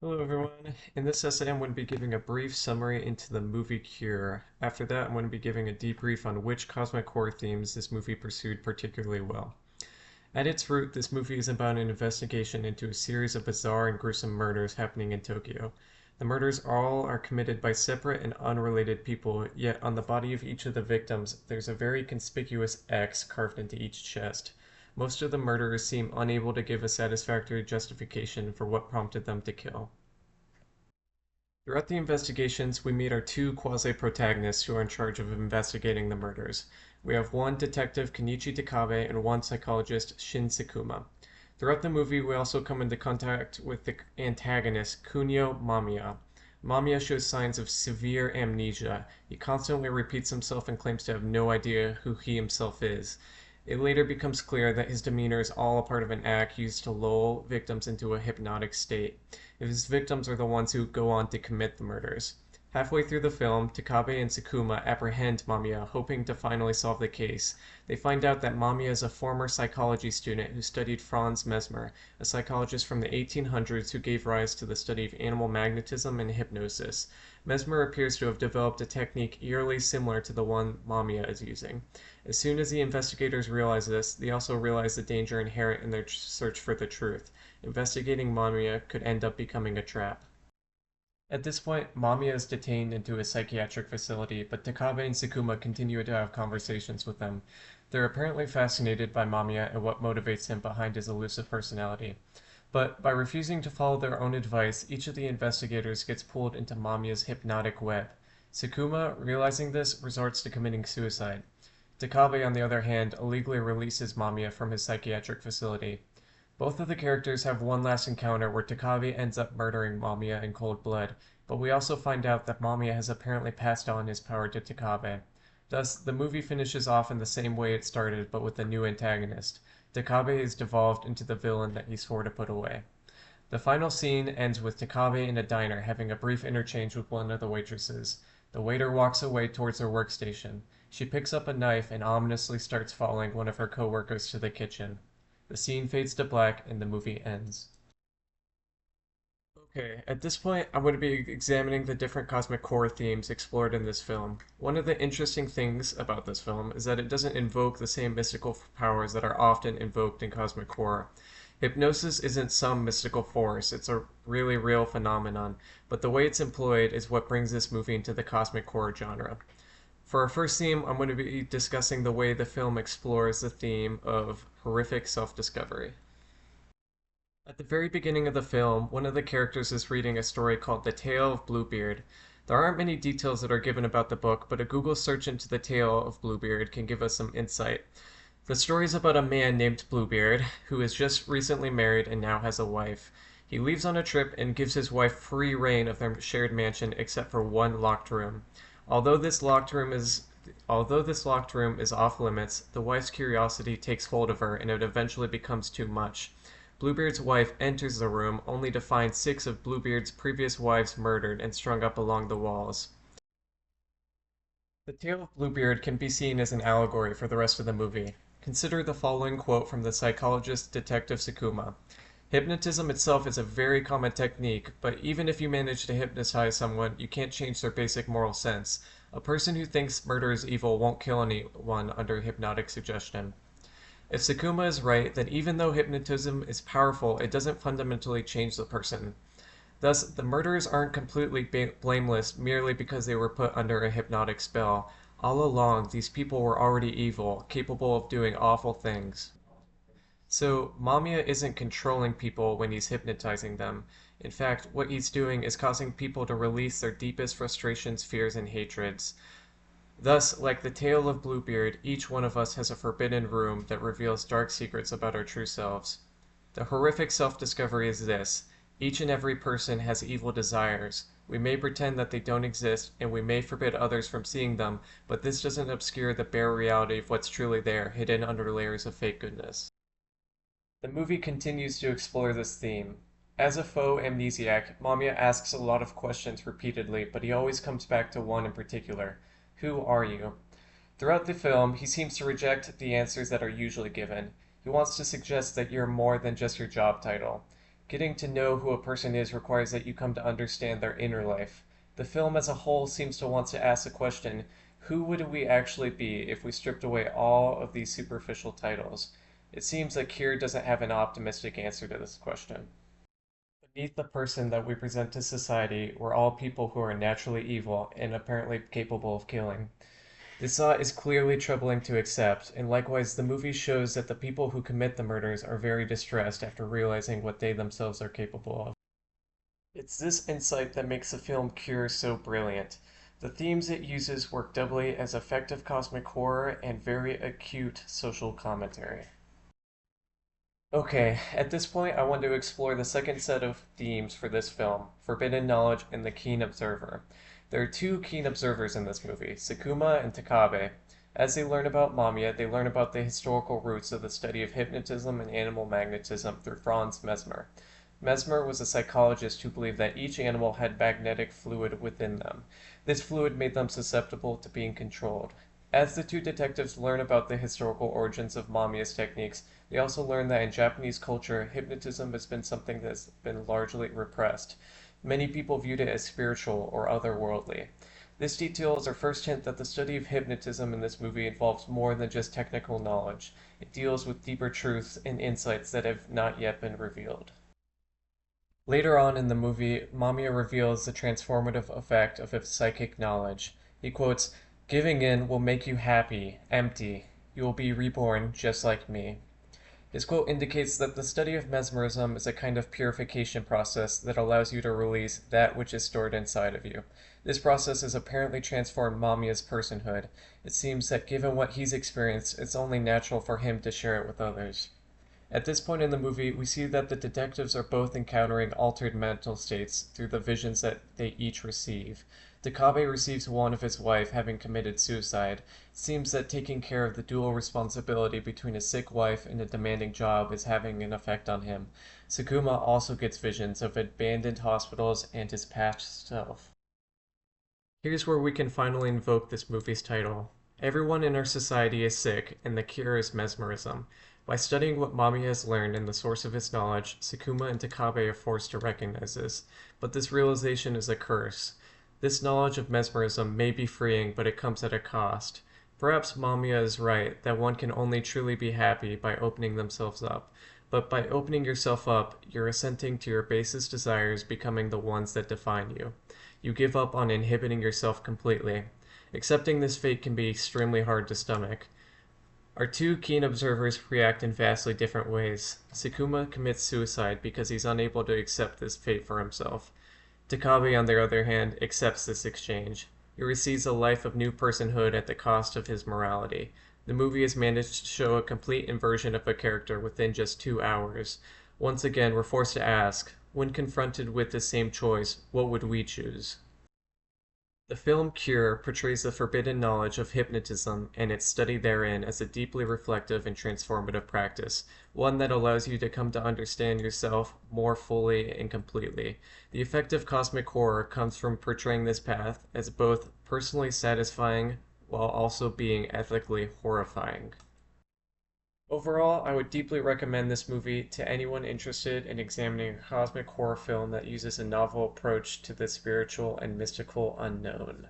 Hello everyone. In this essay I'm going to be giving a brief summary into the movie Cure. After that I'm going to be giving a debrief on which cosmic horror themes this movie pursued particularly well. At its root, this movie is about an investigation into a series of bizarre and gruesome murders happening in Tokyo. The murders all are committed by separate and unrelated people, yet on the body of each of the victims there's a very conspicuous X carved into each chest. Most of the murderers seem unable to give a satisfactory justification for what prompted them to kill. Throughout the investigations, we meet our two quasi-protagonists who are in charge of investigating the murders. We have one detective, Kenichi Takabe, and one psychologist, Shin Sakuma. Throughout the movie, we also come into contact with the antagonist, Kunio Mamiya. Mamiya shows signs of severe amnesia. He constantly repeats himself and claims to have no idea who he himself is. It later becomes clear that his demeanor is all a part of an act used to lull victims into a hypnotic state. His victims are the ones who go on to commit the murders. Halfway through the film, Takabe and Sakuma apprehend Mamiya, hoping to finally solve the case. They find out that Mamiya is a former psychology student who studied Franz Mesmer, a psychologist from the 1800s who gave rise to the study of animal magnetism and hypnosis. Mesmer appears to have developed a technique eerily similar to the one Mamiya is using. As soon as the investigators realize this, they also realize the danger inherent in their search for the truth. Investigating Mamiya could end up becoming a trap. At this point, Mamiya is detained into a psychiatric facility, but Takabe and Sakuma continue to have conversations with them. They're apparently fascinated by Mamiya and what motivates him behind his elusive personality. But by refusing to follow their own advice, each of the investigators gets pulled into Mamiya's hypnotic web. Sakuma, realizing this, resorts to committing suicide. Takabe, on the other hand, illegally releases Mamiya from his psychiatric facility. Both of the characters have one last encounter where Takabe ends up murdering Mamiya in cold blood, but we also find out that Mamiya has apparently passed on his power to Takabe. Thus, the movie finishes off in the same way it started, but with a new antagonist. Takabe is devolved into the villain that he swore to put away. The final scene ends with Takabe in a diner having a brief interchange with one of the waitresses. The waiter walks away towards her workstation. She picks up a knife and ominously starts following one of her coworkers to the kitchen. The scene fades to black and the movie ends. Okay, at this point, I'm going to be examining the different cosmic core themes explored in this film. One of the interesting things about this film is that it doesn't invoke the same mystical powers that are often invoked in cosmic core. Hypnosis isn't some mystical force, it's a really real phenomenon, but the way it's employed is what brings this movie into the cosmic horror genre. For our first theme, I'm going to be discussing the way the film explores the theme of horrific self-discovery. At the very beginning of the film, one of the characters is reading a story called The Tale of Bluebeard. There aren't many details that are given about the book, but a Google search into the tale of Bluebeard can give us some insight. The story is about a man named Bluebeard who is just recently married and now has a wife. He leaves on a trip and gives his wife free reign of their shared mansion except for one locked room. Although this locked room is Although this locked room is off limits, the wife's curiosity takes hold of her and it eventually becomes too much. Bluebeard's wife enters the room only to find six of Bluebeard's previous wives murdered and strung up along the walls. The tale of Bluebeard can be seen as an allegory for the rest of the movie. Consider the following quote from the psychologist Detective Sakuma. Hypnotism itself is a very common technique, but even if you manage to hypnotize someone, you can't change their basic moral sense. A person who thinks murder is evil won't kill anyone under hypnotic suggestion. If Sakuma is right, then even though hypnotism is powerful, it doesn't fundamentally change the person. Thus, the murderers aren't completely blameless merely because they were put under a hypnotic spell. All along, these people were already evil, capable of doing awful things. So, Mamiya isn't controlling people when he's hypnotizing them. In fact, what he's doing is causing people to release their deepest frustrations, fears, and hatreds. Thus, like the tale of Bluebeard, each one of us has a forbidden room that reveals dark secrets about our true selves. The horrific self-discovery is this: each and every person has evil desires. We may pretend that they don't exist, and we may forbid others from seeing them, but this doesn't obscure the bare reality of what's truly there, hidden under layers of fake goodness. The movie continues to explore this theme. As a faux amnesiac, Mamiya asks a lot of questions repeatedly, but he always comes back to one in particular. Who are you? Throughout the film, he seems to reject the answers that are usually given. He wants to suggest that you're more than just your job title. Getting to know who a person is requires that you come to understand their inner life. The film as a whole seems to want to ask the question, who would we actually be if we stripped away all of these superficial titles? It seems that Kier doesn't have an optimistic answer to this question. Beneath the person that we present to society were all people who are naturally evil and apparently capable of killing. This thought is clearly troubling to accept, and likewise the movie shows that the people who commit the murders are very distressed after realizing what they themselves are capable of. It's this insight that makes the film Cure so brilliant. The themes it uses work doubly as effective cosmic horror and very acute social commentary. Okay, at this point I want to explore the second set of themes for this film, forbidden knowledge and the keen observer. There are two keen observers in this movie, Sakuma and Takabe. As they learn about Mamiya, they learn about the historical roots of the study of hypnotism and animal magnetism through Franz Mesmer. Mesmer was a psychologist who believed that each animal had magnetic fluid within them. This fluid made them susceptible to being controlled. As the two detectives learn about the historical origins of Mamiya's techniques, they also learn that in Japanese culture, hypnotism has been something that's been largely repressed. Many people viewed it as spiritual or otherworldly. This detail is our first hint that the study of hypnotism in this movie involves more than just technical knowledge. It deals with deeper truths and insights that have not yet been revealed. Later on in the movie, Mamiya reveals the transformative effect of his psychic knowledge. He quotes, "Giving in will make you happy, empty. You will be reborn just like me." His quote indicates that the study of mesmerism is a kind of purification process that allows you to release that which is stored inside of you. This process has apparently transformed Mamiya's personhood. It seems that given what he's experienced, it's only natural for him to share it with others. At this point in the movie, we see that the detectives are both encountering altered mental states through the visions that they each receive. Takabe receives one of his wife having committed suicide. It seems that taking care of the dual responsibility between a sick wife and a demanding job is having an effect on him. Sakuma also gets visions of abandoned hospitals and his past self. Here's where we can finally invoke this movie's title. Everyone in our society is sick, and the cure is mesmerism. By studying what Mamiya has learned and the source of his knowledge, Sakuma and Takabe are forced to recognize this. But this realization is a curse. This knowledge of mesmerism may be freeing, but it comes at a cost. Perhaps Mamiya is right, that one can only truly be happy by opening themselves up. But by opening yourself up, you're assenting to your basest desires becoming the ones that define you. You give up on inhibiting yourself completely. Accepting this fate can be extremely hard to stomach. Our two keen observers react in vastly different ways. Sakuma commits suicide because he's unable to accept this fate for himself. Takabe, on the other hand, accepts this exchange. He receives a life of new personhood at the cost of his morality. The movie has managed to show a complete inversion of a character within just 2 hours. Once again, we're forced to ask, when confronted with the same choice, what would we choose? The film Cure portrays the forbidden knowledge of hypnotism and its study therein as a deeply reflective and transformative practice, one that allows you to come to understand yourself more fully and completely. The effective cosmic horror comes from portraying this path as both personally satisfying while also being ethically horrifying. Overall, I would deeply recommend this movie to anyone interested in examining a cosmic horror film that uses a novel approach to the spiritual and mystical unknown.